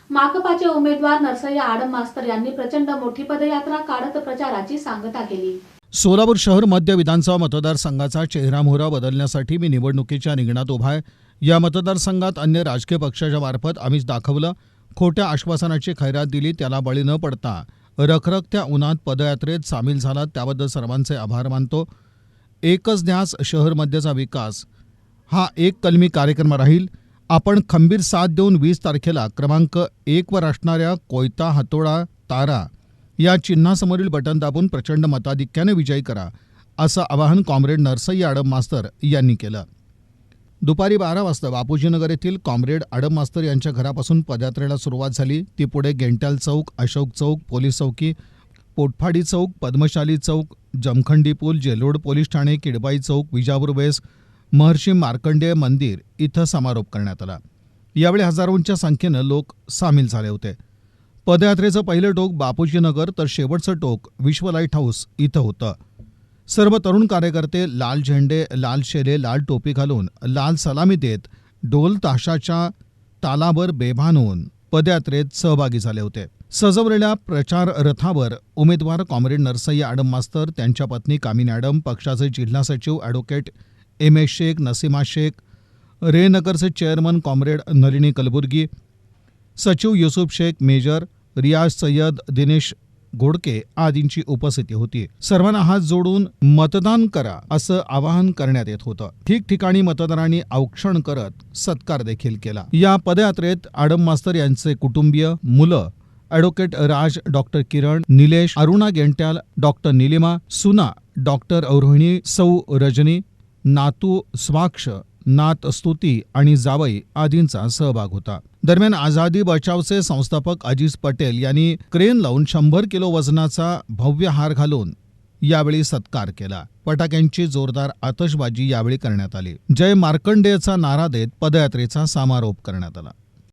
माकपाचे उमेदवार नरसय्या आडम मास्तर यांनी प्रचंड मोठी पदयात्रा काढत प्रचाराची सांगता केली। सोलापूर शहर मध्य विधानसभा मतदारसंघाचा चेहरामोहरा बदलण्यासाठी मी निवडणुकीच्या रिंगणात उभा आहे। या मतदारसंघात अन्य राजकीय पक्षाच्या मार्फत आम्हीच दाखवलं, खोट्या आश्वासनाची खैरात दिली, त्याला बळी न पडता रखरखत्या उन्हात पदयात्रेत सामील झालात, त्याबद्दल सर्वांचे आभार मानतो। एकच ध्यास शहर मध्यचा विकास हा एक कलमी कार्यक्रम राहील। आपण खंबीर साथ देऊन 20 तारखेला क्रमांक 1 वर असणाऱ्या कोयता हातोडा तारा या चिन्हासमोरील बटन दाबून प्रचंड मताधिक्याने विजयी करा, असं आवाहन कॉम्रेड नरसय्या आडम मास्तर यांनी केलं। दुपारी 12 वाजता बापूजीनगर येथील कॉम्रेड आडम मास्तर यांच्या घरापासून पदयात्रेला सुरुवात झाली। ती पुढे गेंट्याल चौक, अशोक चौक, पोलीस चौकी, पोटफाडी चौक, पद्मशाली चौक, जमखंडी पूल, जेलोड पोलीस ठाणे, किडबाई चौक, विजापूर वेस, महर्षी मार्कंडेय मंदिर इथं समारोप करण्यात आला। यावेळी हजारोंच्या संख्येनं लोक सामील झाले होते। पदयात्रेचं पहिलं टोक बापूजीनगर तर शेवटचं टोक विश्व लाईट हाऊस इथं होतं। सर्व तरुण कार्यकर्ते लाल झेंडे, लाल शेले, लाल टोपी घालून लाल सलामी देत ढोल ताशाच्या तालावर बेभान होऊन पदयात्रेत सहभागी झाले होते। सजवलेल्या प्रचार रथावर उमेदवार कॉम्रेड नरसय्या आडम मास्तर, त्यांच्या पत्नी कामिनी आडम, पक्षाचे जिल्हा सचिव ॲडव्होकेट M.A. शेख, नसीमा शेख, रेनगरचे चेअरमन कॉम्रेड नलिनी कलबुर्गी, सचिव युसुफ शेख, मेजर रियाज सय्यद, दिनेश घोडके आदींची उपस्थिती होती। सर्वांना हात जोडून मतदान करा असं आवाहन करण्यात येत होतं। ठिकठिकाणी मतदारांनी औक्षण करत सत्कार देखील केला। या पदयात्रेत आडम मास्तर यांचे कुटुंबीय, मुलं, ॲडव्होकेट राज, डॉक्टर किरण, निलेश, अरुणा गेंट्याल, डॉक्टर निलिमा, सुना, डॉक्टर रोहिणी, सौ रजनी, नातू स्वाक्ष, नात स्तुती आणि जावई आदींचा सहभाग होता। दरम्यान आझादी बचावचे संस्थापक अजीज पटेल यांनी क्रेन लावून 100 किलो वजनाचा भव्य हार घालून यावेळी सत्कार केला। फटाक्यांची जोरदार आतषबाजी यावेळी करण्यात आली। जय मार्कंडेयचा नारा देत पदयात्रेचा समारोप करण्यात आला।